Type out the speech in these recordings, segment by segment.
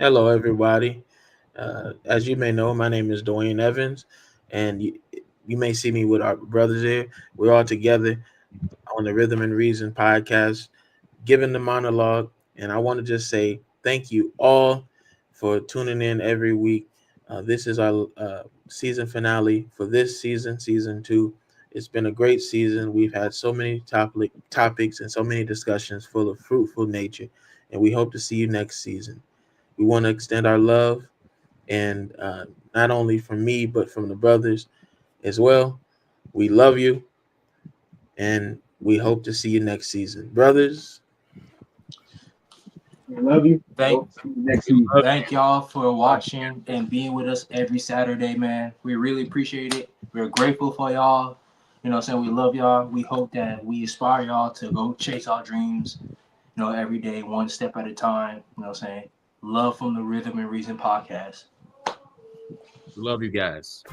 Hello, everybody. As you may know, my name is Dwayne Evans, and you may see me with our brothers here. We're all together on the Rhythm and Reason podcast, giving the monologue. And I want to just say thank you all for tuning in every week. This is our season finale for this season, season two. It's been a great season. We've had so many topics and so many discussions full of fruitful nature, and we hope to see you next season. We want to extend our love, and not only from me, but from the brothers as well. We love you, and we hope to see you next season. Brothers, I love you. Thank, Hope to see you next season. thank y'all for watching and being with us every Saturday, man. We really appreciate it. We're grateful for y'all. We love y'all. We hope that we inspire y'all to go chase our dreams, every day, one step at a time. Love from the Rhythm and Reason podcast. Love you guys.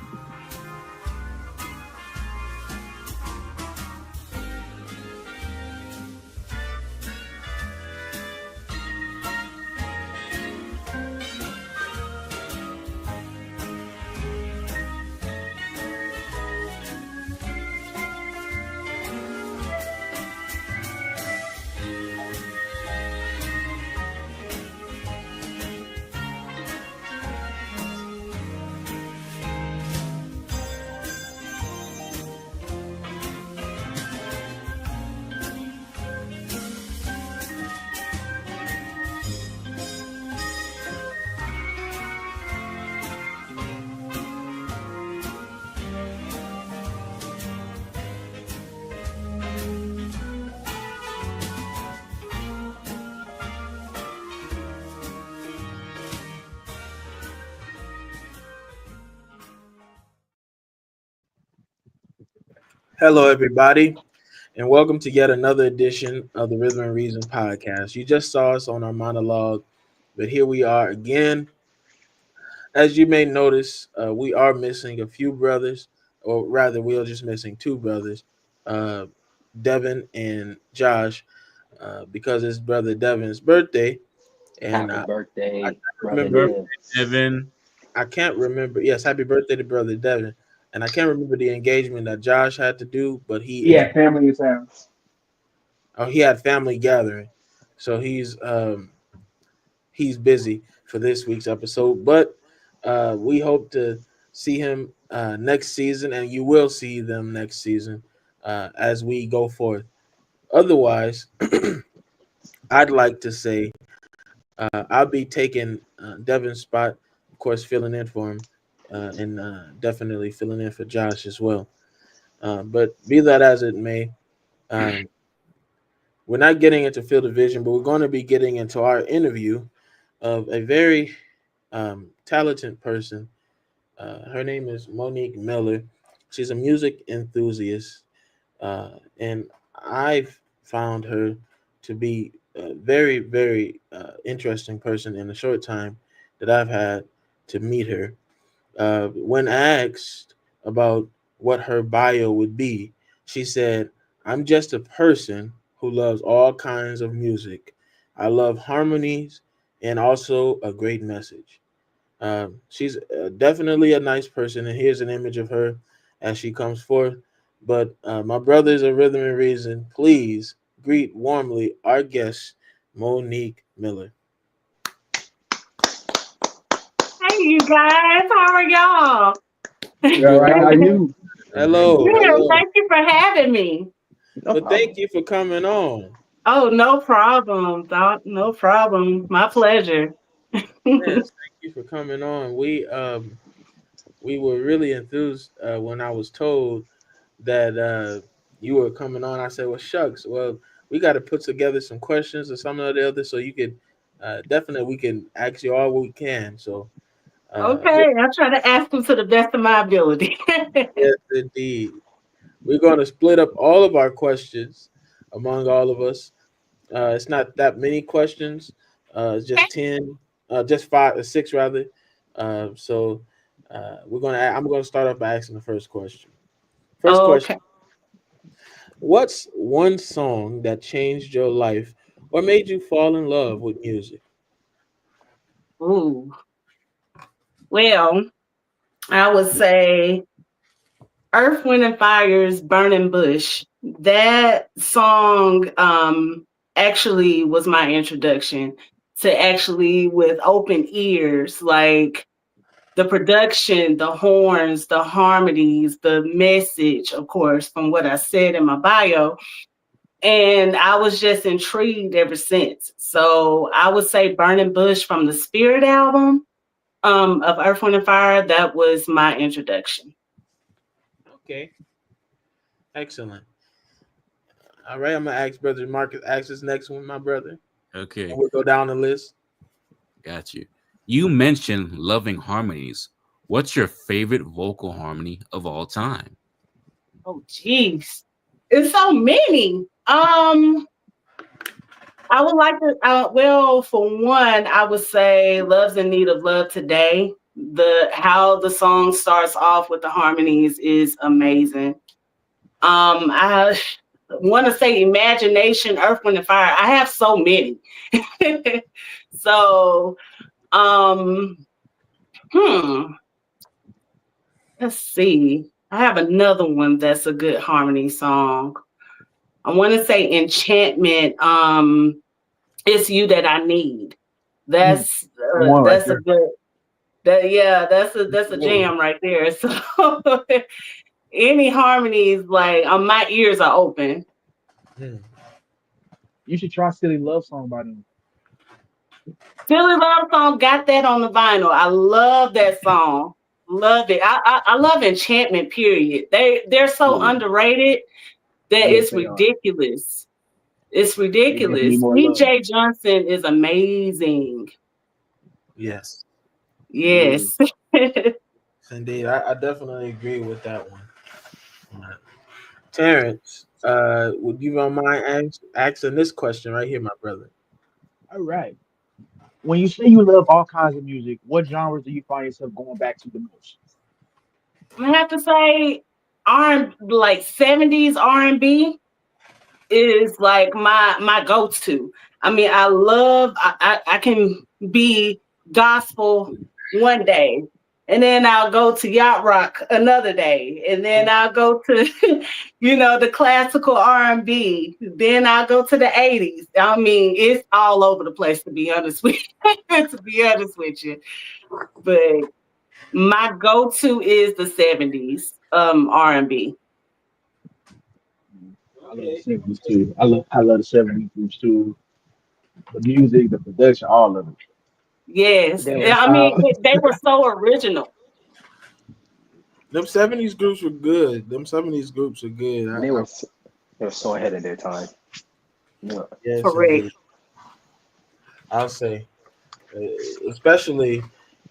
hello, everybody, and welcome to yet another edition of the Rhythm and Reason podcast. You just saw us on our monologue, but here we are again. As you may notice, we are missing a few brothers, or rather, we are just missing two brothers, uh, Devin and Josh, because it's brother Devin's birthday, and Happy I birthday, can't brother remember. Birthday, Dev. Evan. I can't remember. Yes, happy birthday to brother Devin, and I can't remember the engagement that Josh had to do, but he is. Yeah, family is house. Oh, he had family gathering, so he's busy for this week's episode. But we hope to see him next season, and you will see them next season as we go forth. Otherwise, I'd like to say I'll be taking Devin's spot, of course, filling in for him, and definitely filling in for Josh as well. But be that as it may, um, we're not getting into field of vision, but we're going to be getting into our interview of a very talented person. Her name is Monique Miller. She's a music enthusiast, and I've found her to be a very, very interesting person in the short time that I've had to meet her. When asked about what her bio would be, she said, I'm just a person who loves all kinds of music. I love harmonies and also a great message. She's definitely a nice person, and here's an image of her as she comes forth. But my brothers of Rhythm and Reason, please greet warmly our guest, Monique Miller. Hey, you guys, how are y'all? You all right? How you? Very Hello, good. Good. hello. Thank you for having me. No But problem. thank you for coming on. Oh, no problem. No problem. My pleasure. Yes, thank you for coming on. We were really enthused when I was told that you were coming on. I said, "Well, shucks. Well, we got to put together some questions or something or the other, so you could definitely we can ask you all we can." So, yeah, Okay, I'll try to ask them to the best of my ability. yes, indeed. We're going to split up all of our questions among all of us. It's not that many questions. It's just 10, just five, six rather. So we're gonna. I'm gonna start off by asking the first question. First question: Okay. what's one song that changed your life or made you fall in love with music? Ooh. Well, I would say Earth, Wind, and Fire's Burning Bush. That song actually was my introduction to actually with open ears, like the production, the horns, the harmonies, the message, of course, from what I said in my bio. And I was just intrigued ever since. So I would say Burning Bush from the Spirit album of Earth, Wind, and Fire. That was my introduction. Okay, excellent. All right, I'm gonna ask Brother Marcus. Ask this next one, my brother, Okay, and we'll go down the list. got you. You mentioned loving harmonies. What's your favorite vocal harmony of all time? Oh, geez. It's so many. I would like to, well, for one, I would say Love's in Need of Love Today. How the song starts off with the harmonies is amazing. I want to say Imagination, Earth, Wind, and Fire. I have so many. So, um, hmm, let's see. I have another one that's a good harmony song. I want to say Enchantment. It's You That I Need. That's Come on, right that's a there. good. That's a jam right there. So any harmonies, like my ears are open. Hmm. You should try "Silly Love Song" by them. Silly Love Song got that on the vinyl. I love that song. Love it. I love Enchantment. Period. They're so Yeah, underrated that yes, it's they are. ridiculous. It's They definitely need ridiculous. more love. PJ Johnson is amazing. Yes, Yeah. Yes. indeed. I definitely agree with that one. Terrence, would you don't mind asking this question right here, my brother? All right. When you say you love all kinds of music, what genres do you find yourself going back to the most? I have to say, like 70s R&B is like my go-to. I mean, I can be gospel one day, and then I'll go to yacht rock another day, and then I'll go to the classical R&B. Then I'll go to the 80s. I mean, it's all over the place, to be honest with you. To be honest with you, but my go-to is the 70s R&B. I love the '70s too. I love the '70s too. The music, the production, all of it. Yes. Damn, I mean, they were so original. Them '70s groups were good. Them '70s groups are good. They were they were so ahead of their time. Yeah. Yes, Correct. indeed. I'll say, uh, especially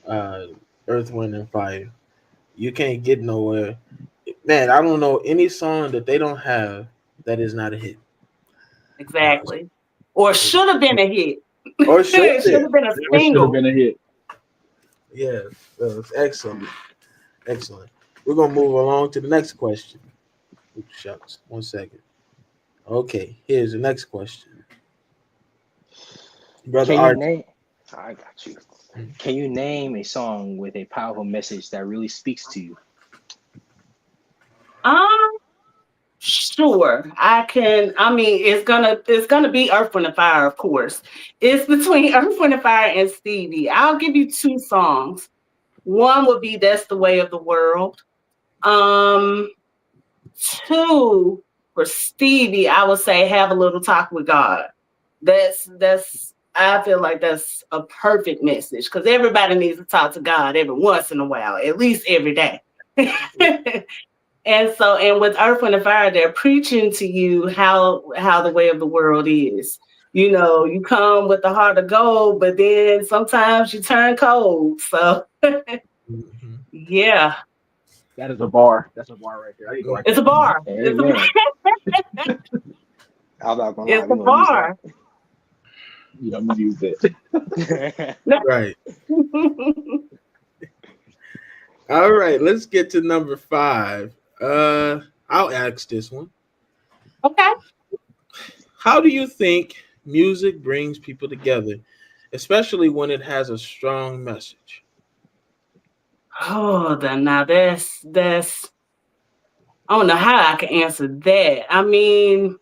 uh, Earth, Wind, and Fire. You can't get nowhere, man. I don't know any song that they don't have that is not a hit, uh, Exactly. Or should have been a hit. or should have It should been. have been a it should have single. been a hit. Yeah, it's excellent, excellent. We're gonna move along to the next question. Oops, shucks. 1 second. Okay, here's the next question, brother Can you Art. name? I got you. Can you name a song with a powerful message that really speaks to you? Um, sure. I can. I mean, it's gonna be Earth, Wind, and Fire, of course. It's between Earth, Wind, and Fire and Stevie. I'll give you two songs. One would be That's the Way of the World. Um, two for Stevie, I would say Have a Little Talk with God. That's I feel like that's a perfect message because everybody needs to talk to God every once in a while, at least every day. And with Earth, Wind, and Fire, they're preaching to you how the way of the world is. You come with the heart of gold, but then sometimes you turn cold. So Mhm. yeah, That is a bar. That's a bar right there. I need to write it's that a down. bar. Amen. I'm not gonna lie, It's we're a gonna use that. bar. I'm gonna use that. Right. All right. Let's get to number 5. I'll ask this one. Okay. How do you think music brings people together? especially when it has a strong message? Oh, now that's I don't know how I can answer that. I mean,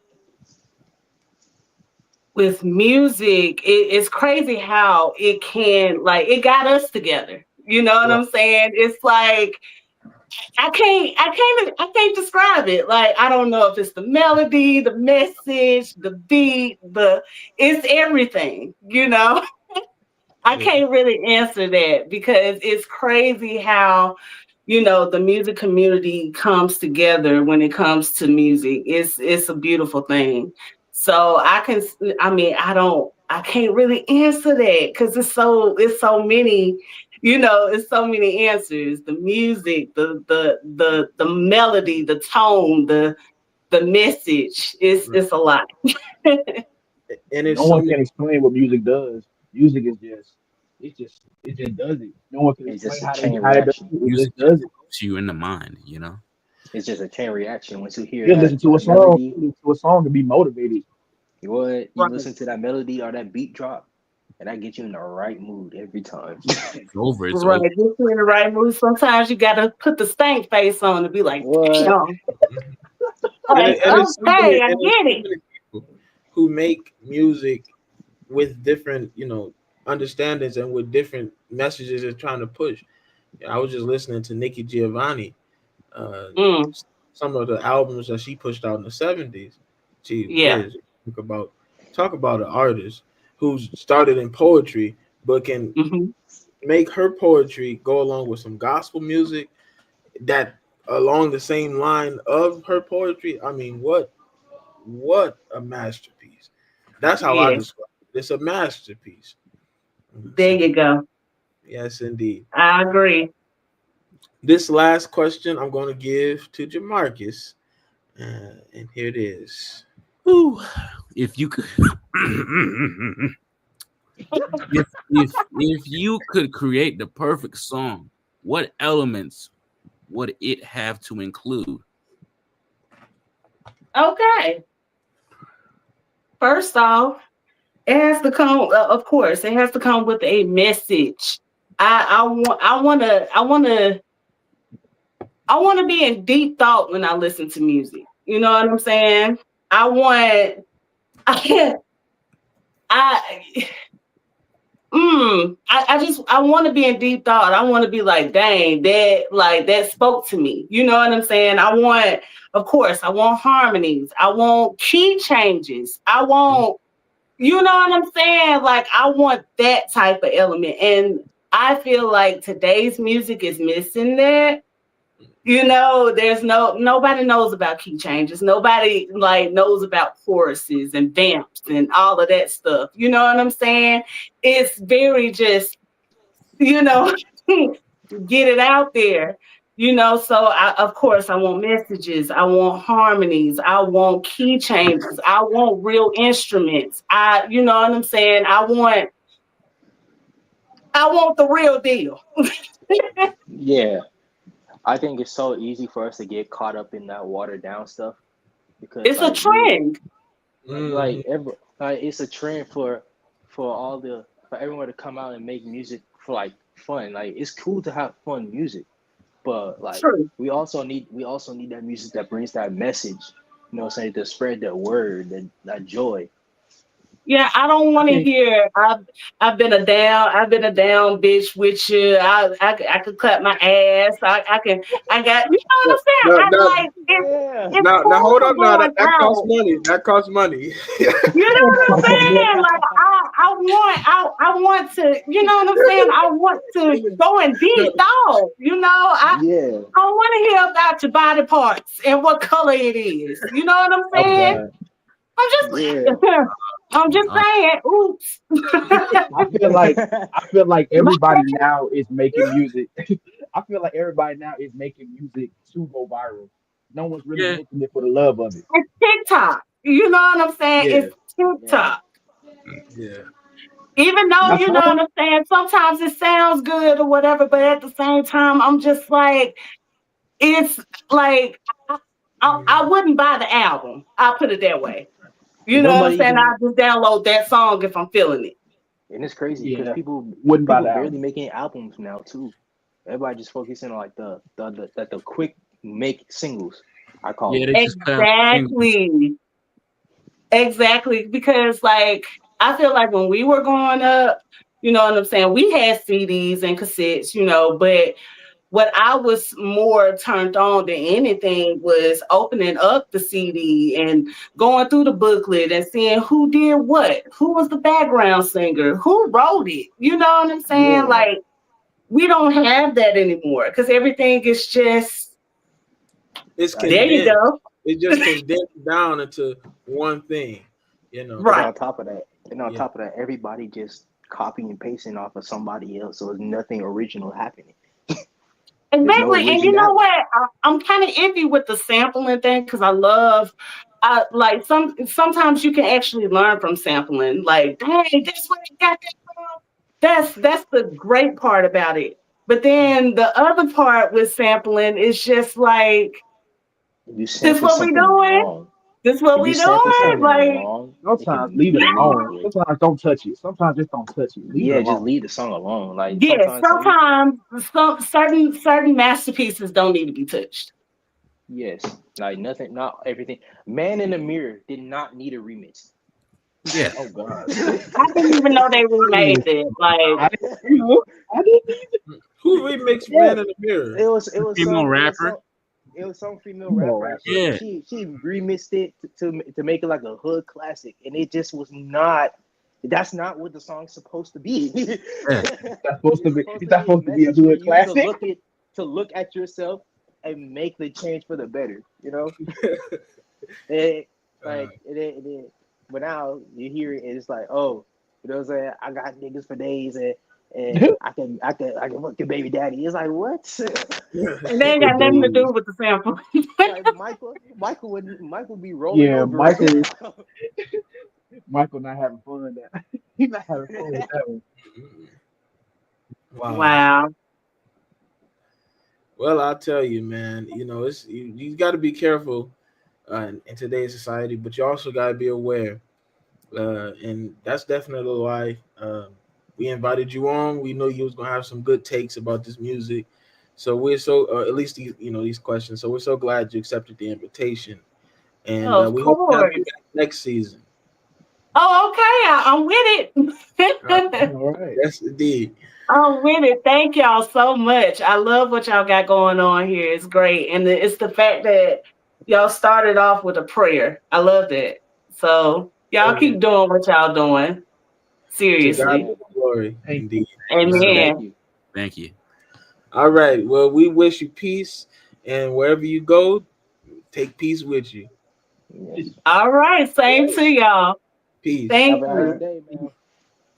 with music, it's crazy how it can like it got us together. You know what Right. I'm saying? It's like I can't describe it. Like I don't know if it's the melody, the message, the beat, it's everything, you know. I Yeah. can't really answer that because it's crazy how, the music community comes together when it comes to music. It's a beautiful thing. So I mean, I can't really answer that because it's so many, it's so many answers. The music, the melody, the tone, the message. Right. It's a lot. And No it's so one many. can explain what music does. Music is it just does it. No one can It's explain just a how chain how it does reaction. it. It Music just just does it. puts you in the mind, you know. It's just a chain reaction. Once you hear You listen that to a that song, melody, you listen to a song and be motivated. you Right. listen to that melody or that beat drop, and that gets you in the right mood every time. It's over. It's Right. over. Just in the right mood. Sometimes you gotta put the stank face on to be like, What? damn. Mhm. Like, okay, I And it's get so it. many people who make music with different, understandings and with different messages they're trying to push. Yeah, I was just listening to Nikki Giovanni, uh, Mm, some of the albums that she pushed out in the '70s. Gee yeah. whiz, talk about an artist who started in poetry but can Hmm. make her poetry go along with some gospel music that along the same line of her poetry. I mean, what a masterpiece. That's how I Yeah. describe it. It's a masterpiece. There So you go. yes, indeed. I agree. This last question I'm going to give to Jamarcus, and here it is. Ooh, if you could, if you could create the perfect song, what elements would it have to include? Okay. First off, it has to come. Of course, it has to come with a message. I want to be in deep thought when I listen to music. You know what I'm saying? I want. I I want to be in deep thought. I want to be like, dang, that spoke to me. You know what I'm saying? Of course, I want harmonies. I want key changes. I want, you know what I'm saying? Like, I want that type of element. And I feel like today's music is missing that. There's nobody knows about key changes. Nobody like knows about choruses and vamps and all of that stuff. You know what I'm saying? It's very just, you know, get it out there. So of course I want messages, I want harmonies, I want key changes, I want real instruments. You know what I'm saying? I want the real deal. Yeah, I think it's so easy for us to get caught up in that watered down stuff because It's a trend. like Mhm. every like it's a trend for everyone to come out and make music for like fun. Like it's cool to have fun music, but like True. we also need that music that brings that message. You know what I'm saying? To spread that word, that joy. Yeah, I don't I want to think hear. I've been a down bitch with you. I could clap my ass. I can. I got. You know what I'm saying? Now, I'm now, like, Yeah. it's now, cool hold for up. Now going that costs out. money. That costs money. You know what I'm saying? Like I want to. You know what I'm saying? I want to go in deep thought. Yeah. I want to hear about your body parts and what color it is. You know what I'm oh saying? god, I'm Yeah. just. I'm just Uh, saying. Oops. I feel like I feel like My everybody now is making music. I feel like everybody now is making music to go viral. No one's really yeah, making it for the love of it. It's TikTok. You know what I'm saying? Yeah, It's Yeah. TikTok. Yeah. Even though, that's you know what fine. I'm saying, sometimes it sounds good or whatever, but at the same time, I'm just like, it's like, I Mhm. wouldn't buy the album. I'll put it that way. You know what I'm Nobody saying? even I just download that song if I'm feeling it. And it's crazy because Yeah, people wouldn't buy people the barely album. making albums now too. Everybody just focusing on like the quick make singles, I call Yeah, them. they just put out singles. Exactly. Exactly. Because like I feel like when we were growing up, you know what I'm saying, we had CDs and cassettes, you know, but what I was more turned on than anything was opening up the CD and going through the booklet and seeing who did what, who was the background singer, who wrote it. You know what I'm saying? Yeah, Like we don't have that anymore because everything is just It's Right. there you condensed. go. It's just condensed down into one thing. You know. and Right. on top of that, Yeah. everybody just copy and pasting off of somebody else, so there's nothing original happening. There's no Exactly. And you know originality. what? I'm kind of iffy with the sampling thing because I like sometimes you can actually learn from sampling. Like, dang, that's where they got that from. That's the great part about it. But then the other part with sampling is just like, If you this sample what we something doing? wrong, This what if you we sample doing? something Like, wrong, it Sometimes can leave it be alone. manipulated. Sometimes don't touch it. Sometimes just don't touch it. Leave it Yeah, just alone. leave the song alone. Like yeah, sometimes some sometimes certain masterpieces don't need to be touched. yes, like nothing, not everything. Man in the Mirror did not need a remix. Yeah, Oh God. I didn't even know they remade it. Like, I didn't. You know, I didn't. Who remixed Yeah. Man in the Mirror? female rapper. it was some female You know, rapper. rapper. Yeah, She remixed it to make it like a hood classic, and it just was not. That's not what the song's supposed to be. yeah. That's supposed to It's be. supposed Is to that be a supposed to be a message for hood you classic? to look at yourself and make the change for the better. You know, it, Uh, but now you hear it, and it's like, oh, you know what I'm saying? I got niggas for days, and I can fuck your baby daddy. It's like what? and they ain't got nothing to do with the sample. Like Michael be rolling Yeah, over right now. Michael not having fun. That he's not having fun with that one. wow. Wow. Well, I'll tell you, man. You know, you got to be careful in today's society, but you also got to be aware. And that's definitely why we invited you on. We know you was gonna have some good takes about this music, so we're so at least these questions. So we're so glad you accepted the invitation, and Oh, of we hope to have you course. back next season. Oh, okay. I'm with it. All right. Yes, indeed. I'm with it. Thank y'all so much. I love what y'all got going on here. It's great. And it's the fact that y'all started off with a prayer. I love that. So y'all keep doing what y'all doing. To God Seriously. be the glory, Thank you. indeed. Yes, sir. Thank Amen. you. Thank you. All right. Well, we wish you peace, and wherever you go, take peace with you. Yes. All right. Same to y'all. Peace. Have Thank a nice you. day, man.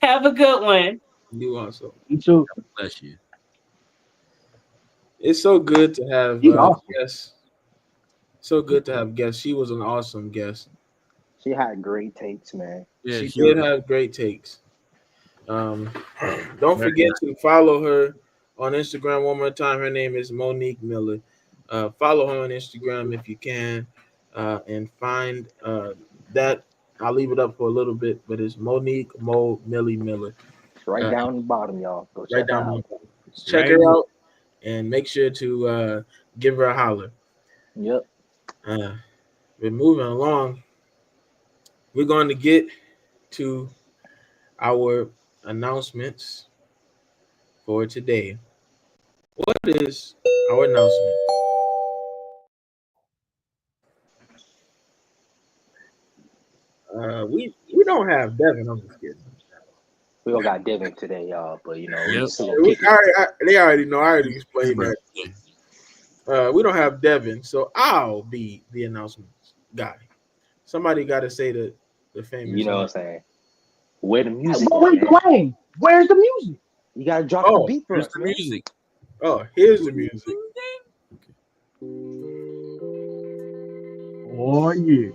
Have a good one. You also. You too. Bless you. It's so good to have He's awesome. guests. So good to have guests. She was an awesome guest. She had great takes, man. Yeah, She she did was have great takes. Um, don't very forget nice. to follow her on Instagram one more time. Her name is Monique Miller. Follow her on Instagram if you can, and find that. I'll leave it up for a little bit, but it's Monique Millie Miller. It's right Uh, down the bottom, y'all. Go right check her down out. below. Check Right. her out and make sure to give her a holler. Yep. Uh, we're moving along. We're going to get to our announcements for today. What is our announcement? We don't have Devin. I'm just kidding. We all got Devin today, y'all, but we Yep. still gonna kick it. They already know. I already explained that. Birthday. We don't have Devin, so I'll be the announcements guy. Somebody got to say the You famous know what line. I'm saying? Where the music But at, we man? playing. Where's the music? You gotta drop the Oh, beat for Here's us, the man. music. oh, here's the music. Oh yeah.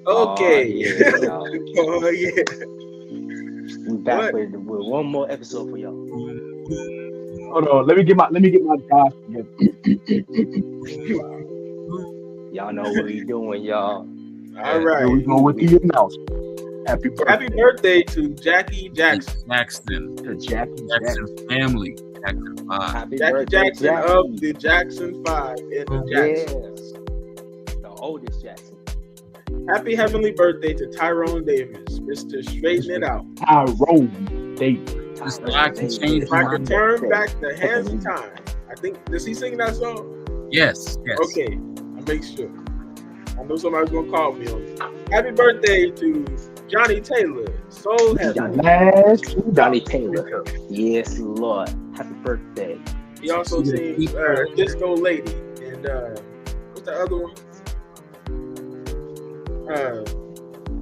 Oh Okay. yeah, y'all. Oh yeah. We back What? with one more episode for y'all. Hold on. Let me get my guys together. Y'all know what we doing, y'all. All Here we right. go with the announcement. Happy birthday to Jackie Jackson. Jackson. To Jackie Jackson Jackson. family. Jackson 5. Happy Jackie birthday, Jackson Jackie. of the Jackson 5 and the Jacksons. Yes. The oldest Jackson. Happy heavenly birthday to Tyrone Davis, Mr. Straighten It Out. Tyrone Davis. Just so I can change If I my could turn back the hands of time. I think, does he sing that song? Yes. Okay, I'll make sure. I know somebody's going to call me on it. Happy birthday to Johnny Taylor, Soul Heaven. Last Johnny Taylor. Yes, Lord. Happy birthday. He also sings Disco Lady. And what's the other one?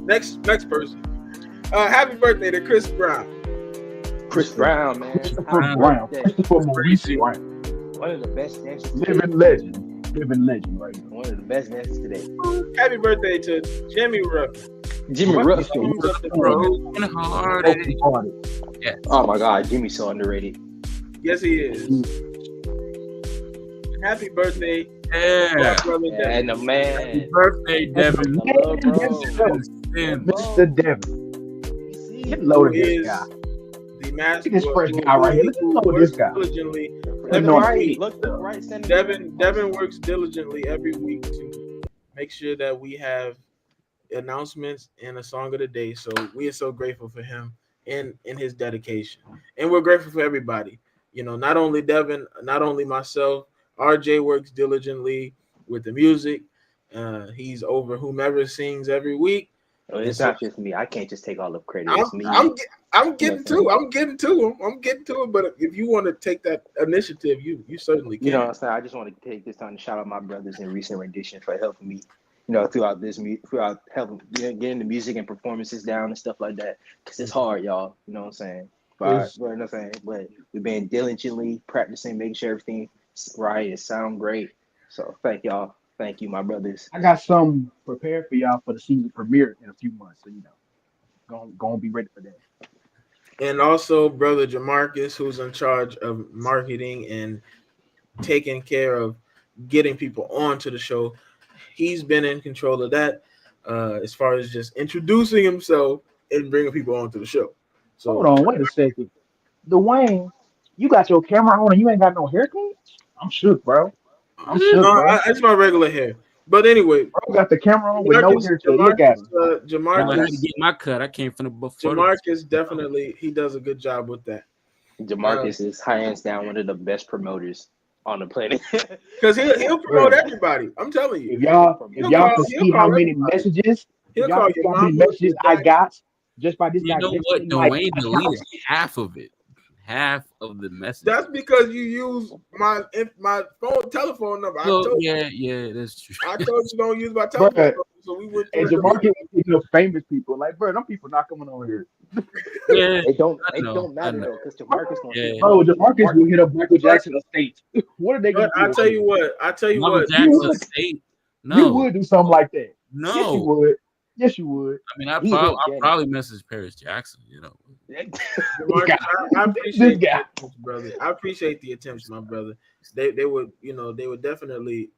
Next person. Happy birthday to Chris Brown. Chris Brown, man. Christopher Brown. Christopher Maurice Brown. One of the best dancers Living legend. Living legend right now. One of the best dancers today. Happy birthday to Jimmy Ruffin. Jimmy Ruffin. broken hearted. Oh my God, Jimmy's so underrated. Yes, he is. Happy birthday, Yeah. my brother Devin. And the man. Happy birthday, Devin. The little bro. Mr. Devin. Get low to Who this is guy. the master. Look at this fresh guy right here. Let's look at this guy. Diligently Look every right. week. Look right. Standing Devin works diligently every week to make sure that we have announcements and a song of the day. So we are so grateful for him and his dedication. And we're grateful for everybody. You know, not only Devin, not only myself. RJ works diligently with the music. He's over whomever sings every week. Oh, it's not just me. I can't just take all the credit. I'm, It's me. I'm getting to I'm getting to him. But if you want to take that initiative, you certainly can. You know what I'm saying? I just want to take this time to shout out my brothers in recent rendition for helping me, throughout helping getting the music and performances down and stuff like that. Because it's hard, y'all. You know what I'm saying? But we've been diligently practicing, making sure everything right and sound great. So thank y'all. Thank you, my brothers. I got some prepared for y'all for the season premiere in a few months. So, gonna be ready for that. And also brother Jamarcus, who's in charge of marketing and taking care of getting people onto the show. He's been in control of that as far as just introducing himself and bringing people onto the show. So Hold on, wait a second. Dwayne, you got your camera on and you ain't got no haircut? I'm shook, bro. I'm shook, no, bro. it's my regular hair. But anyway, Bro got the camera on with no haircut. Look at him. I had to Jamarcus, get my cut. I came from the before. Jamarcus definitely he does a good job with that. Jamarcus is hands down one of the best promoters on the planet. Because he'll promote everybody. I'm telling you. If y'all can see how many messages, He'll y'all call can see your how many mom. messages I got just by this You guy. know giving what? me, like, Dwayne deleted half of it. Half of the message. That's because you use my telephone number. Well, yeah, that's true. I told you don't use my telephone Bruh. number, so we went And through Jamarcus, famous people, like, bro, them people not coming over here. Yeah, It don't I matter know. though, because Jamarcus gonna Yeah. Bro, Jamarcus will hit up Michael Jackson estate. What are they gonna But do? I tell you Michael what. Jackson would. State. You No, would do something like that. Yes, you no. would. Yes, you would. I mean, I He probably messaged Paris Jackson. Marcus, I appreciate This guy. the attempts, brother. I appreciate the attempts, my brother. They would definitely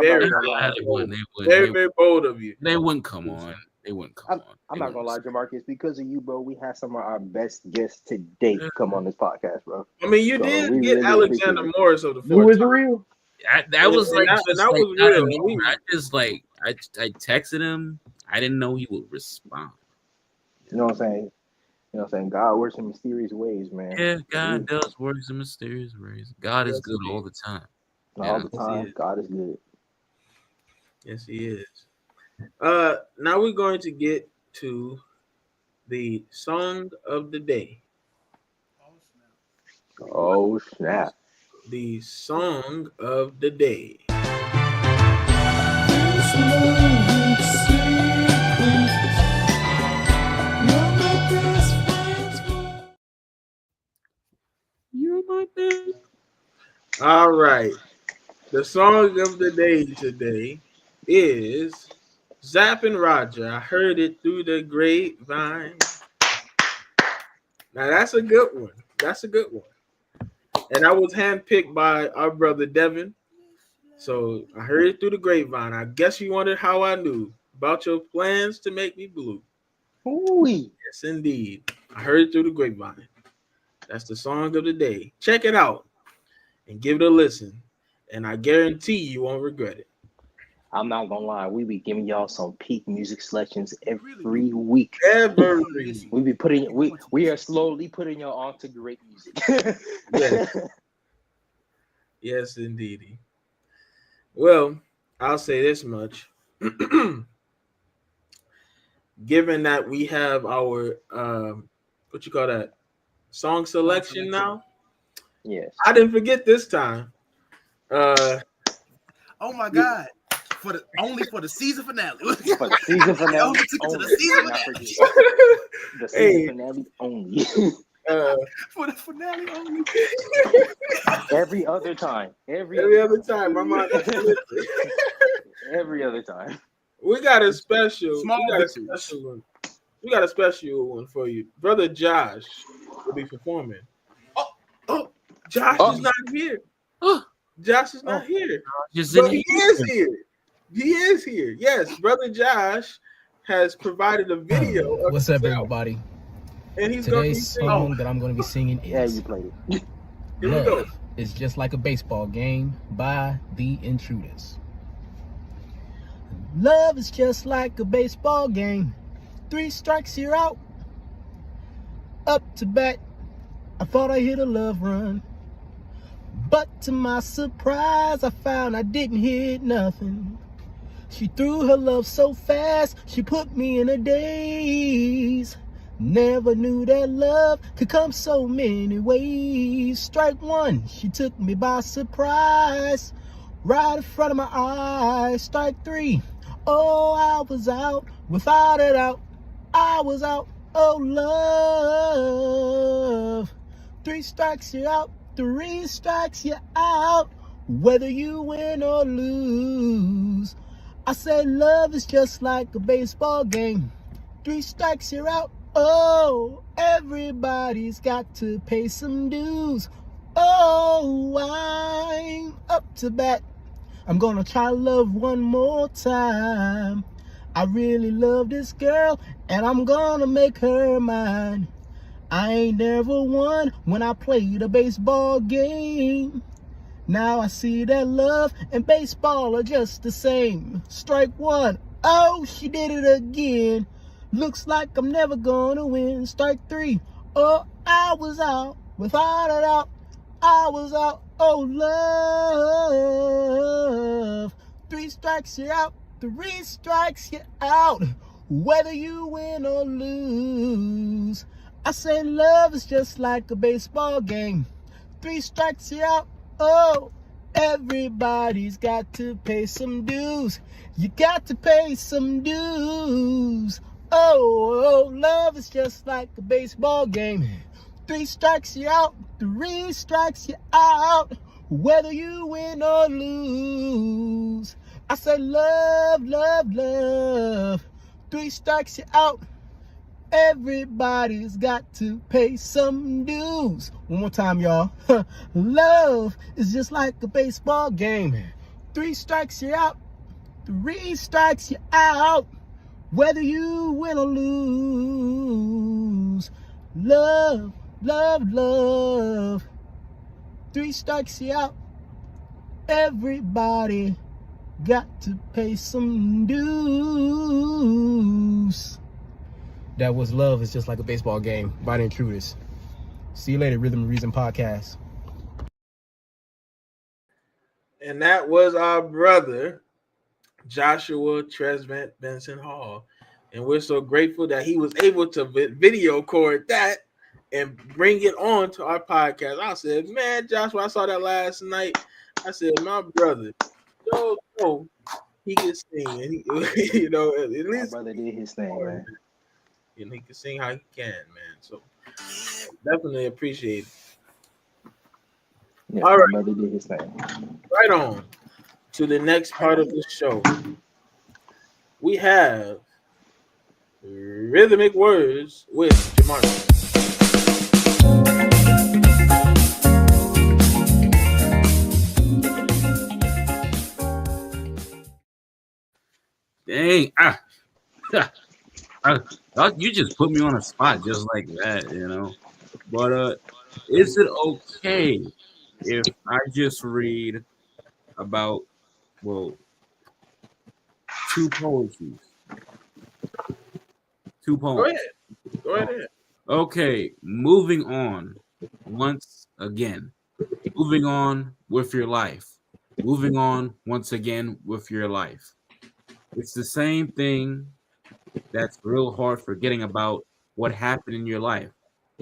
very, They wouldn't. very bold of you. They wouldn't come on. They wouldn't come on. I'm not gonna lie, Jamarcus, because of you, bro, we had some of our best guests to date come on this podcast, bro. I mean, you So did we get really Alexander appreciate it. Morris of the Who fourth. is real? That was like, and just that like was out of real. nowhere. I texted him. I didn't know he would respond. You know what I'm saying? You know what I'm saying? God works in mysterious ways, man. Yeah, God does work in mysterious ways. God is good all the time. All the Yes, time, he is. God is good. Yes, he is. Now we're going to get to the song of the day. Oh snap! The song of the day. You're my best. All right. The song of the day today is Zapp and Roger. I heard it through the grapevine. Now that's a good one. That's a good one. And I was handpicked by our brother Devin. So I heard it through the grapevine. I guess you wondered how I knew about your plans to make me blue. Ooh. Yes, indeed. I heard it through the grapevine. That's the song of the day. Check it out and give it a listen. And I guarantee you won't regret it. I'm not gonna lie, we be giving y'all some peak music selections Really every do. week. Every Listen. We be putting we are slowly putting y'all onto great music. Yes. Yes, indeed. Well, I'll say this much. Given that we have our what you call that song selection now, Yes. I didn't forget this time. Uh, Oh my God. Only for the season finale. For the season They finale only took it to the only. season Do not finale. forget. The season hey, finale only. For the finale only. Every other time. Every every other other time, my mind. Every other time. We got a special. Small We got a victories. special one. We got a special one for you, brother Josh will be performing. Oh, Josh is not here. Josh is not here, Just but in he is here. He is here. Yes, brother Josh has provided a video of What's up, himself, everybody? and he's going to be Today's singing. song that I'm going to be singing Yeah, is you played it. Here we go. Love is Just Like a Baseball Game by The Intruders. Love is just like a baseball game. 3 strikes, you're out. Up to bat, I thought I hit a love run. But to my surprise, I found I didn't hit nothing. She threw her love so fast, she put me in a daze. Never knew that love could come so many ways. Strike 1, she took me by surprise, right in front of my eyes. Strike 3, oh, I was out, without a doubt, I was out. Oh, love. 3 strikes, you're out. 3 strikes, you're out. Whether you win or lose. I said love is just like a baseball game. 3 strikes, you're out. Oh, everybody's got to pay some dues. Oh, I'm up to bat. I'm gonna try love one more time. I really love this girl, and I'm gonna make her mine. I ain't never won when I played a baseball game. Now I see that love and baseball are just the same. Strike 1, oh, she did it again. Looks like I'm never gonna win. Strike 3, oh, I was out, without a doubt, I was out. Oh, love. 3 strikes, you're out. 3 strikes, you're out. Whether you win or lose. I say love is just like a baseball game. 3 strikes, you're out. Oh, everybody's got to pay some dues. You got to pay some dues. Oh, love is just like a baseball game. 3 strikes, you're out. 3 strikes, you're out. Whether you win or lose. I say love, love, love. 3 strikes, you're out. Everybody's got to pay some dues. One more time, y'all. Love is just like a baseball game. 3 strikes, you're out. 3 strikes, you're out. Whether you win or lose. Love, love, love. 3 strikes, you're out. Everybody got to pay some dues. That was Love is Just Like a Baseball Game by The Intruders. See you later, Rhythm and Reason Podcast. And that was our brother, Joshua Tresvant Benson Hall. And we're so grateful that he was able to video record that and bring it on to our podcast. I said, man, Joshua, I saw that last night. I said, my brother, yo, he can sing. And he, you know, at least My brother did his thing, man. And he can sing how he can, man. So definitely appreciate it. Yeah, All right. my brother did his thing. Right on to the next part of the show. We have Rhythmic Words with Jamarcus. Dang. I, you just put me on a spot just like that, But is it okay if I just read about well two poetries, two Go poems? ahead. Go ahead. Okay, moving on once again. Moving on with your life. Moving on once again with your life. It's the same thing that's real hard forgetting about what happened in your life.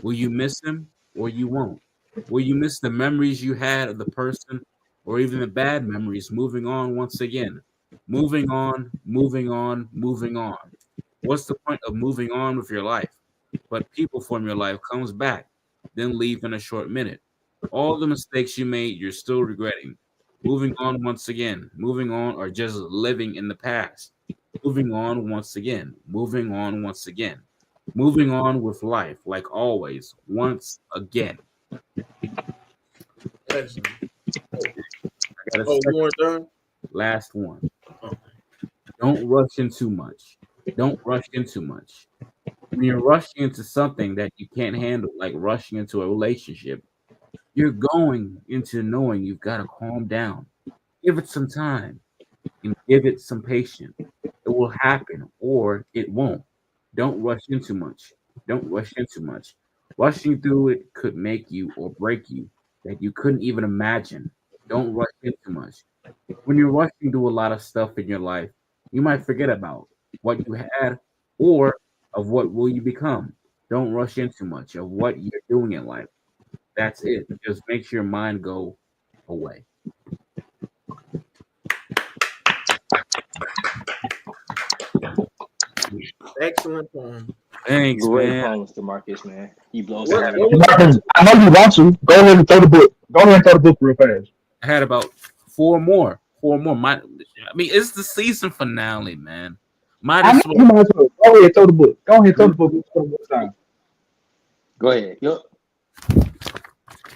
Will you miss him or you won't? Will you miss the memories you had of the person or even the bad memories? Moving on once again. Moving on, moving on, moving on. What's the point of moving on with your life? But people from your life comes back, then leave in a short minute. All the mistakes you made, you're still regretting. Moving on once again. Moving on or just living in the past. Moving on once again. Moving on once again. Moving on with life, like always, once again. Excellent. I got a Oh, you second, weren't done? last one. Oh, Don't rush in too much. Don't rush in too much. When you're rushing into something that you can't handle, like rushing into a relationship, you're going into knowing you've got to calm down. Give it some time and give it some patience. It will happen or it won't. Don't rush in too much. Don't rush in too much. Rushing through it could make you or break you that you couldn't even imagine. Don't rush in too much. When you're rushing through a lot of stuff in your life, you might forget about what you had or of what will you become. Don't rush in too much of what you're doing in life. That's it. Just makes your mind go away. excellent poem. Thanks, Great man. poems, Demarcus, man. You blow What something what up. was Marcus, I know you want to. Go ahead and throw the book. Go ahead and throw the book real fast. I had about four more. Four more. It's the season finale, man. Might I know as well. you might as well. Go ahead, throw the book. Go ahead, throw the book one more time. Go ahead. Yo,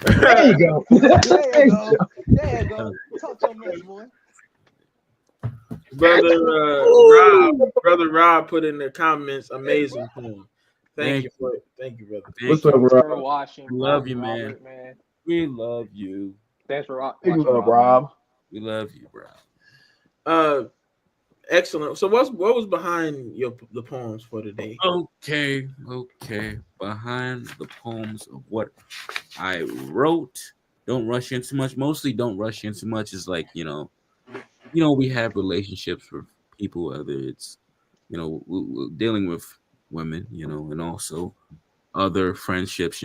There you go. there you There you go. go. There you go. Talk your mess, boy. brother brother Rob put in the comments amazing poem. Thank you. Thank you, brother. Thank What's you. up, Thanks Rob? for watching, We love you, man. Robert, man. We love you. Thanks for Big watching, love, Rob, man. Rob. We love you, bro. Uh excellent. So what was behind the poems for today? Okay. Behind the poems of what I wrote, don't rush in too much. Mostly, don't rush in too much. Is like we have relationships with people, whether it's we're dealing with women, and also other friendships.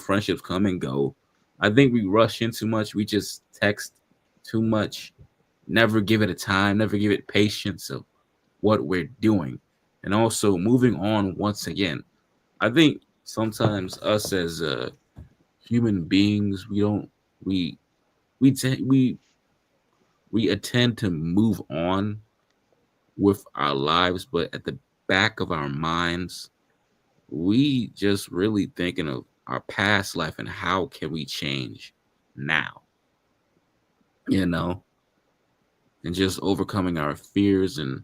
Friendships come and go. I think we rush in too much. We just text too much. Never give it a time. Never give it patience of what we're doing, and also moving on once again. I think sometimes us as human beings, we don't we we te- we attend to move on with our lives, but at the back of our minds, we just really thinking of our past life and how can we change now, you know, and just overcoming our fears and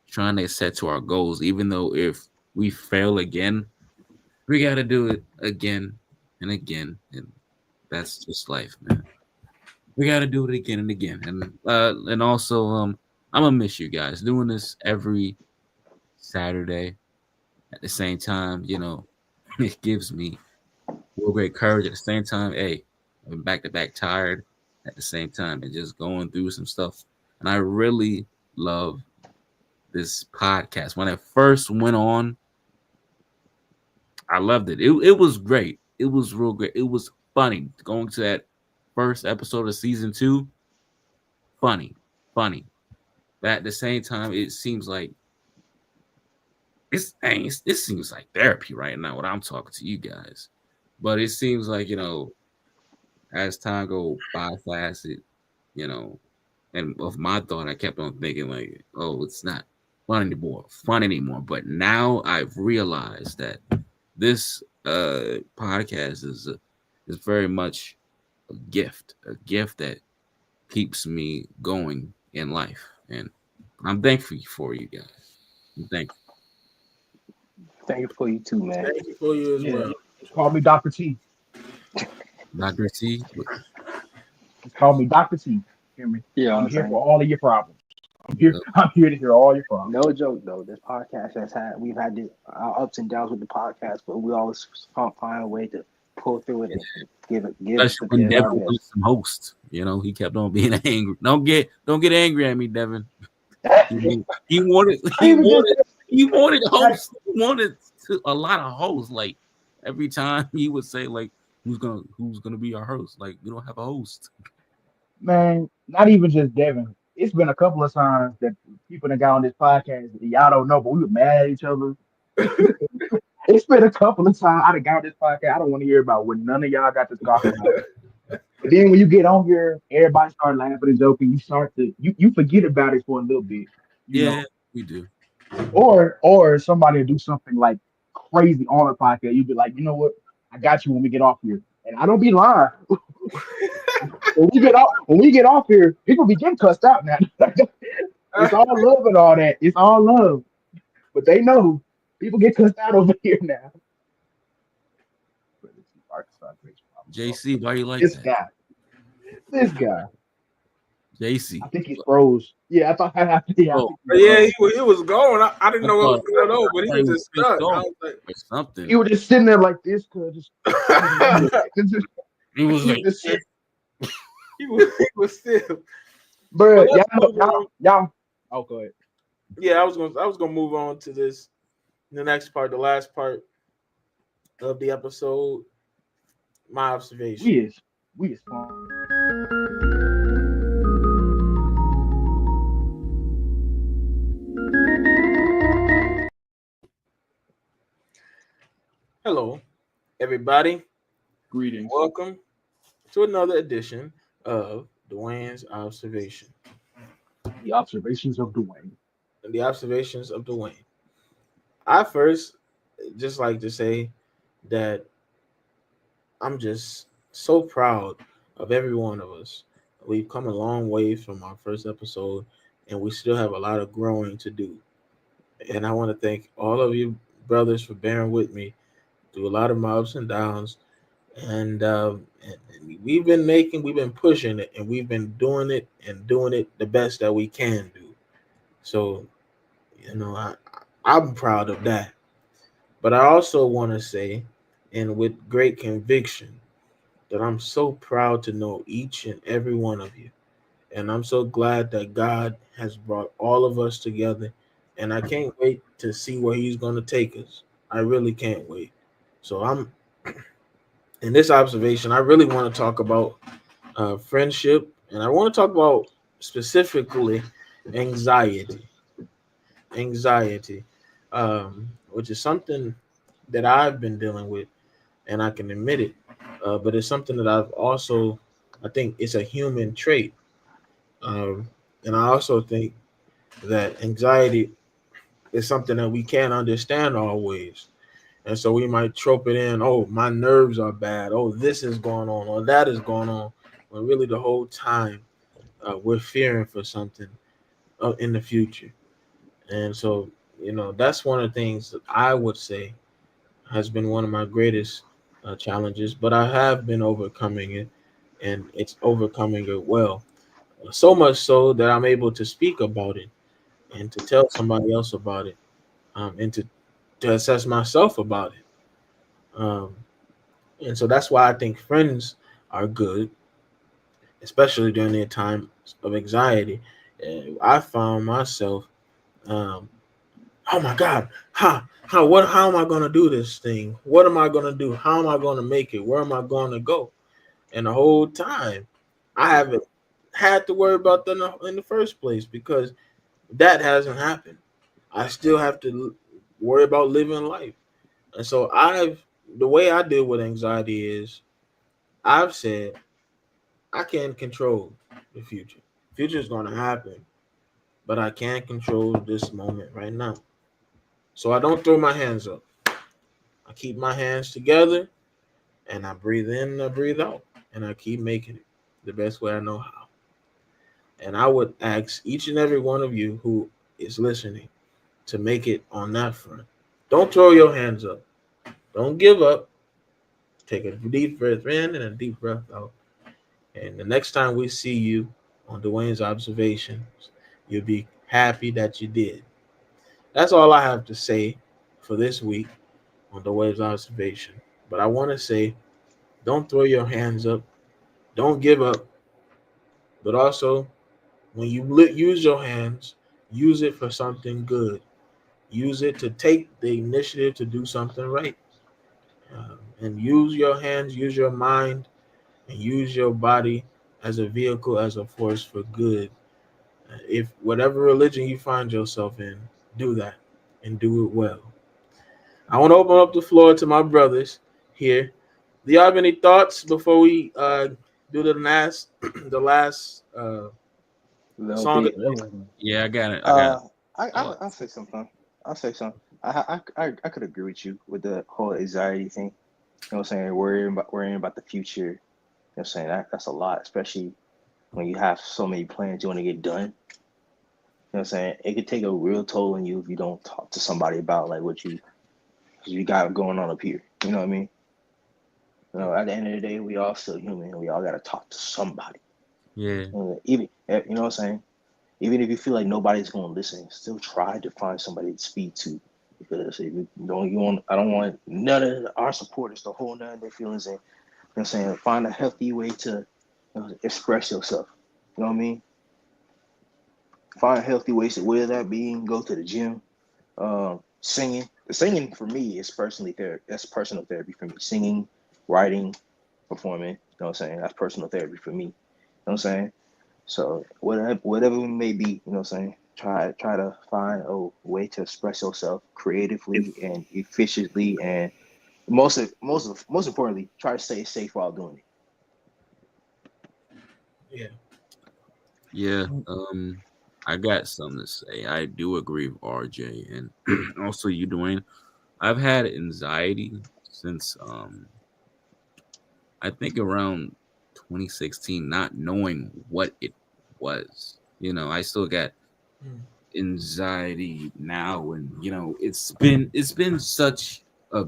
trying to set to our goals. Even though if we fail again, we got to do it again and again, and that's just life, man. We got to do it again and again, and also I'm gonna miss you guys doing this every Saturday at the same time. It gives me real great courage. At the same time, hey, I've been back to back tired. At the same time, and just going through some stuff, and I really love this podcast. When I first went on, I loved it. It was great. It was real great. It was funny going to that first episode of season 2. Funny, funny. But at the same time, it seems like it seems like therapy right now. When I'm talking to you guys, but it seems like as time go by fast, you know, and of my thought, I kept on thinking like, oh, it's not fun anymore. But now I've realized that this podcast is very much a gift that keeps me going in life, and I'm thankful for you guys. I'm thankful. Thankful for you too, man. Thank you for you as Yeah. well. Just call me Dr. T. Dr. T. Just call me Dr. T. Hear me? You know what I'm I'm here saying? for all of your problems. I'm here. Yep. I'm here to hear all your problems. No joke though. This podcast has had we've had our ups and downs with the podcast, but we always find a way to pull through it and Especially when give it Devin our wanted best. some host. He kept on being angry. Don't get angry at me, Devin. He wanted I he even just wanted he wanted like, hosts. He wanted a lot of hosts. Like every time he would say like who's gonna be our host? Like we don't have a host. man, not even just Devin. It's been a couple of times that people that got on this podcast that y'all don't know, but we were mad at each other. It's been a couple of times I done got on this podcast. I don't want to hear about what none of y'all got to talk about. But then when you get on here, everybody start laughing and joking. You start to you forget about it for a little bit, you Yeah, know. we do. Or somebody will do something like crazy on a podcast. You'll be like, you know what? I got you when we get off here. And I don't be lying. When we get off here, people be getting cussed out now. It's all love and all that. It's all love. But they know people get cussed out over here now. JC, why you like This that? guy. This guy. I JC. think he's froze. Yeah, I Oh, think he's Yeah, froze. he was going. I didn't I know what thought, was going on, but I he thought he was was just pissed stuck. I off was like, or something. He was just sitting there like this, cause just He was he like, was just sitting. he was still. But But let's move on. y'all. Oh, go ahead. Yeah, I was gonna move on to the next part, the last part of the episode. My observation. We is we is fun. Hello, everybody. Greetings. Welcome to another edition of Dwayne's observation. The observations of Dwayne. The observations of Dwayne. I first just like to say that I'm just so proud of every one of us. We've come a long way from our first episode, and we still have a lot of growing to do. And I want to thank all of you brothers for bearing with me through a lot of my ups and downs. And we've been pushing it, and we've been doing it the best that we can do. So, I'm proud of that. But I also want to say, and with great conviction, that I'm so proud to know each and every one of you. And I'm so glad that God has brought all of us together. And I can't wait to see where He's going to take us. I really can't wait. So I'm in this observation. I really want to talk about friendship, and I want to talk about specifically anxiety. Anxiety, which is something that I've been dealing with, and I can admit it. But it's something that I think it's a human trait. Um, and I also think that anxiety is something that we can't understand always. And so we might trope it in, oh, my nerves are bad. Oh, this is going on, or that is going on. When really the whole time we're fearing for something in the future. And so, that's one of the things that I would say has been one of my greatest challenges, but I have been overcoming it, and it's overcoming it well. So much so that I'm able to speak about it and to tell somebody else about it, and to assess myself about it. Um, and so that's why I think friends are good, especially during their time of anxiety. I found myself, um, oh my God, how am I going to do this thing? What am I going to do? How am I going to make it? Where am I going to go? And the whole time, I haven't had to worry about that in the first place because that hasn't happened. I still have to worry about living life. And so the way I deal with anxiety is I've said I can't control the future. Future is going to happen, but I can't control this moment right now. So I don't throw my hands up. I keep my hands together and I breathe in and I breathe out and I keep making it the best way I know how. And I would ask each and every one of you who is listening to make it on that front. Don't throw your hands up. Don't give up. Take a deep breath in and a deep breath out. And the next time we see you on Dwayne's observations, you'll be happy that you did. That's all I have to say for this week on the Waves observation. But I want to say, don't throw your hands up, don't give up, but also when you use your hands, use it for something good. Use it to take the initiative to do something right. And use your hands, use your mind, and use your body as a vehicle, as a force for good. If whatever religion you find yourself in, do that and do it well. I want to open up the floor to my brothers here. Do you have any thoughts before we do the last the last A little song? bit. Yeah, I got it. I got Uh, I'll thoughts. say something. I'll say something. I could agree with you with the whole anxiety thing. You know what I'm saying? Worrying about the future. You know what I'm saying? That's a lot, especially when you have so many plans you want to get done. You know what I'm saying? It could take a real toll on you if you don't talk to somebody about like what you got going on up here. You know what I mean? At the end of the day, we all still human. We all gotta talk to somebody. Yeah, Even you know what I'm saying? Even if you feel like nobody's going to listen, still try to find somebody to speak to. Because if you want, I don't want none of our supporters to hold none of their feelings in. You know what I'm saying? Find a healthy way to express yourself. You know what I mean? Find healthy ways to, whether that being go to the gym, singing. The singing for me is personally therapy. That's personal therapy for me. Singing, writing, performing. You know what I'm saying? That's personal therapy for me. You know what I'm saying? So whatever it may be, you know what I'm saying? Try to find a way to express yourself creatively and efficiently, and most importantly, try to stay safe while doing it. Yeah. yeah. I got something to say. I do agree with RJ, and also you, Dwayne. I've had anxiety since I think around 2016, not knowing what it was. I still got Mm. anxiety now, and it's been such a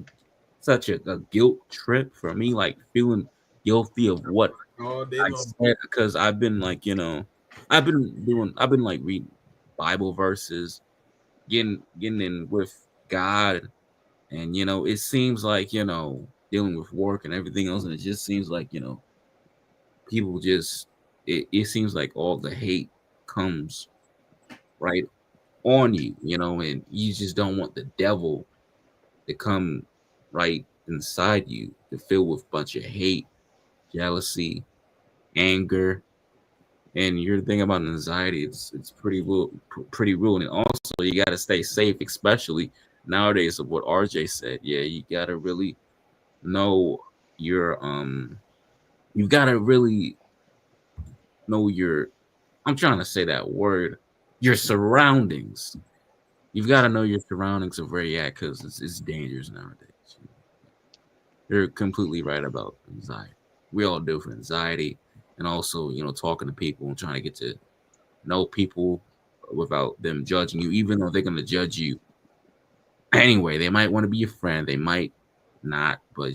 guilt trip for me, like feeling guilty of what All day I long. said, because I've been like, I've been like reading Bible verses, getting in with God, and it seems like, dealing with work and everything else, and it just seems like, people just it seems like all the hate comes right on you, and you just don't want the devil to come right inside you to fill with a bunch of hate, jealousy, anger. And you're thinking about anxiety, it's pretty real. And also you got to stay safe, especially nowadays, of what RJ said. Yeah, you got to really know your you got to really know your, I'm trying to say that word, your surroundings. You've got to know your surroundings of where you're at, because it's dangerous nowadays. You're completely right about anxiety. We all do for anxiety, and also, talking to people and trying to get to know people without them judging you, even though they're going to judge you anyway. They might want to be your friend, they might not, but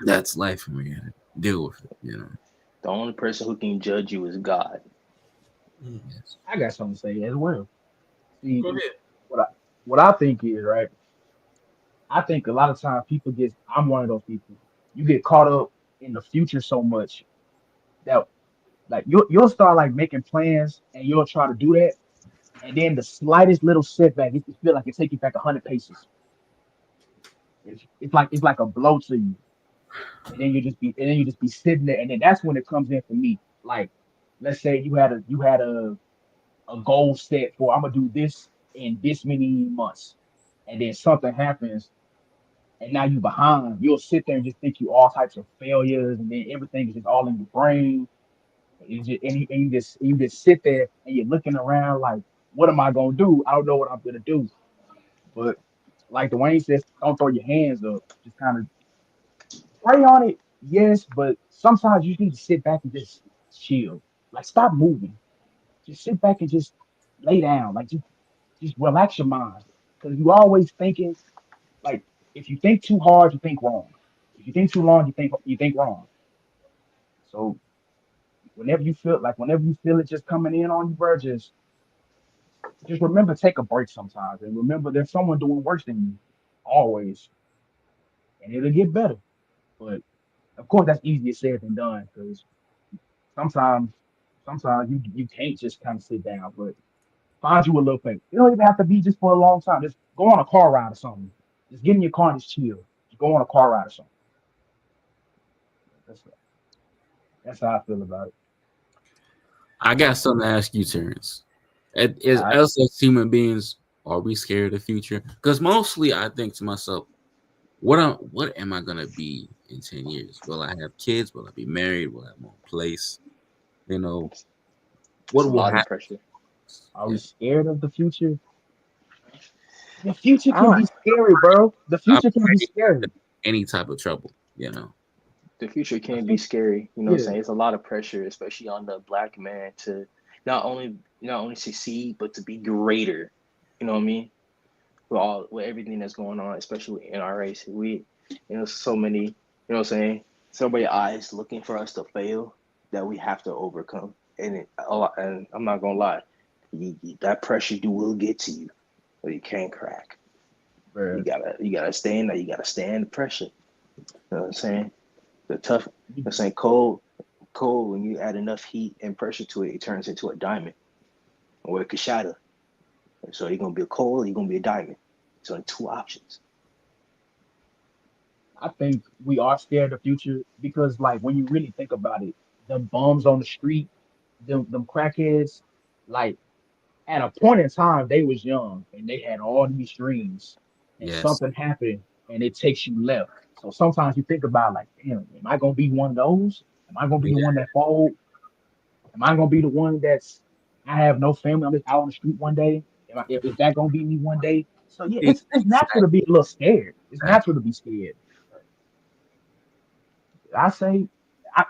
that's life, and we got to deal with it. The only person who can judge you is God. Mm. Yes. I got something to say as well. See, Go ahead. what I what I think is right. I think a lot of times people get. I'm one of those people. You get caught up in the future so much that like you'll start like making plans and you'll try to do that, and then the slightest little setback, it feel like it take you back 100 paces. It's like a blow to you, and then you just be sitting there, and then that's when it comes in for me. Like, let's say you had a goal set for I'm gonna do this in this many months, and then something happens, and now you behind. You'll sit there and just think you all types of failures, and then everything is just all in your brain. And you just sit there and you're looking around like, what am I gonna do? I don't know what I'm gonna do. But like Dwayne says, don't throw your hands up. Just kind of pray on it, yes, but sometimes you need to sit back and just chill. Like stop moving. Just sit back and just lay down. Like just relax your mind. because you always thinking like if you think too hard, you think wrong. If you think too long, you think wrong. So whenever you feel it just coming in on you, bro, just remember take a break sometimes, and remember there's someone doing worse than you, always, and it'll get better. But of course, that's easier said than done because sometimes, sometimes you can't just kind of sit down, but find you a little thing. You don't even have to be just for a long time. Just go on a car ride or something. Just get in your car and just chill. Just go on a car ride or something. That's that's how I feel about it. I got something to ask you, Terrence. Is All right. us as human beings, are we scared of the future? Because mostly I think to myself, what am I gonna be in 10 years? Will I have kids? Will I be married? Will I have my own place? You know, It's what a will lot of happen? pressure. Are we Yeah, scared of the future? The future I can don't, be scary, bro. The I'm future can be scary. any type of trouble. You know, the future The can be future, scary. You know what I'm yeah, saying? It's a lot of pressure, especially on the black man to not only succeed, but to be greater. You know what I mean? With everything that's going on, especially in our race. So many, what I'm saying? So many eyes looking for us to fail that we have to overcome. And I'm not gonna lie, that pressure will get to you, but you can't crack. You bro. gotta you gotta stand there. You gotta stand the pressure. You know what I'm saying? The tough. I'm saying cold. When you add enough heat and pressure to it, it turns into a diamond, or it could shatter. So you're gonna be a coal, you're gonna be a diamond. So in two options. I think we are scared of the future because, like, when you really think about it, them bums on the street, them crackheads, like, at a point in time, they was young and they had all these dreams, and yes, something happened and it takes you left. So sometimes you think about, like, damn, am I gonna be one of those? Am I gonna be the yeah, one that fold? Am I gonna be the one that's I have no family? I'm just out on the street one day. Is that gonna be me one day? So yeah, it's natural to be a little scared. It's exactly. natural to be scared. I say,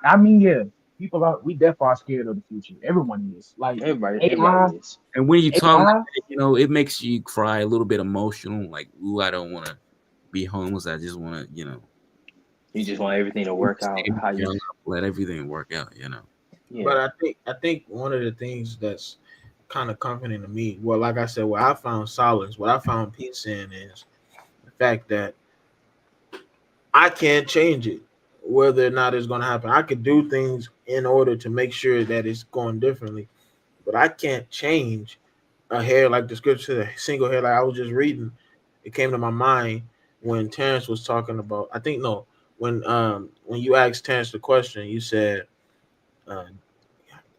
I mean, yeah, people are we definitely are scared of the future. Everyone is. Like Everybody AI, is. And when you talk like AI. that, it makes you cry a little bit emotional. Like, ooh, I don't want to be homeless. I just want to, You just want everything to work out stay how you. young, let everything work out. Yeah. But I think one of the things that's kind of comforting to me, well, like I said, where I found solace, what I found peace in is the fact that I can't change it, whether or not it's going to happen. I could do things in order to make sure that it's going differently, but I can't change a hair like the scripture, a single hair like I was just reading. It came to my mind when Terrence was talking about. I think no, when you asked Terrence the question, you said, uh,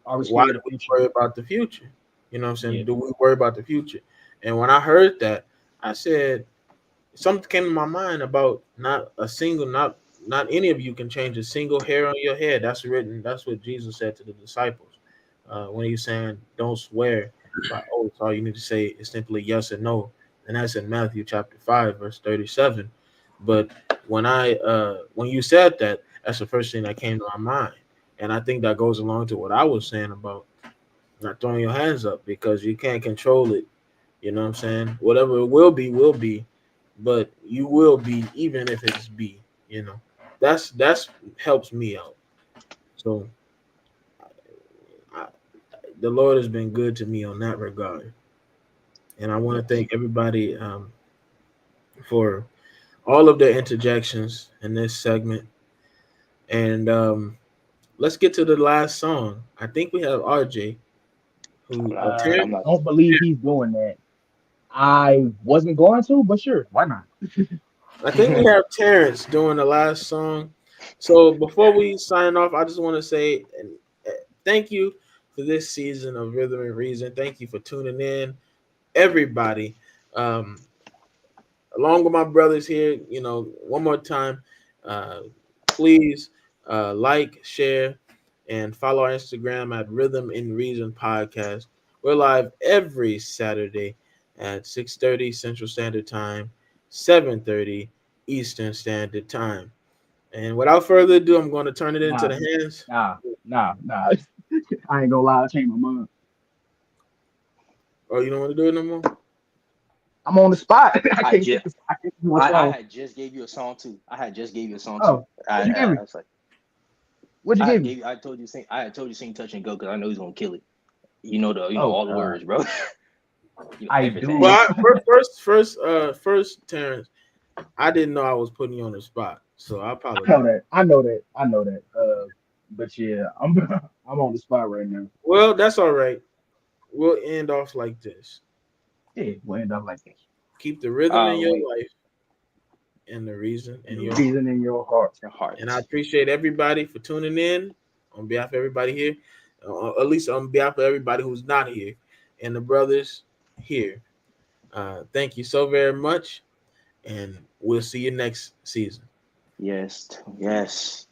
Are we "Why scared do of the we future? worry about the future?" You know what I'm saying? Yeah, Do we worry about the future? And when I heard that, I said something came to my mind about not any of you can change a single hair on your head. That's written. That's what Jesus said to the disciples when he's saying, "Don't swear by oath. All you need to say is simply yes or no," and that's in Matthew chapter 5, verse 37. But when you said that, that's the first thing that came to my mind, and I think that goes along to what I was saying about not throwing your hands up because you can't control it. You know what I'm saying? Whatever it will be, but you will be even if it's B. You know, that's helps me out. So I, the Lord has been good to me on that regard, and I want to Yes. thank everybody for all of their interjections in this segment. And let's get to the last song. I think we have RJ who I I'm not. don't believe he's doing that. I wasn't going to, but sure, why not? I think we have Terrence doing the last song. So before we sign off, I just want to say thank you for this season of Rhythm and Reason. Thank you for tuning in, everybody. Um, Along with my brothers here, one more time, uh, please like, share, and follow our Instagram at Rhythm and Reason Podcast. We're live every Saturday at 6:30 Central Standard Time, 7:30 Eastern Standard Time. And without further ado, I'm going to turn it into Nah, the hands. nah. I ain't gonna lie, I changed my mind. Oh, you don't want to do it no more? I'm on the spot. I I can't just think of. I can't think of what I song. had just gave you a song too. I had just gave you a song too. Oh, what'd you give me? I was like, What'd you I had give me? gave you. I told you sing. I had told you sing Touch and Go because I know he's gonna kill it. You know Oh all the God, words, bro. I Everything. do. Well, first, Terrence, I didn't know I was putting you on the spot, so I I know apologize. that. I know that. I know that. But yeah, I'm I'm on the spot right now. Well, that's all right. We'll end off like this. Yeah, we'll end up like this. Keep the rhythm in your Wait, life and the reason in The your heart. reason in your heart. your And I heart. appreciate everybody for tuning in on behalf of everybody here, at least on behalf of everybody who's not here, and the brothers here. Thank you so very much, and we'll see you next season. Yes, yes.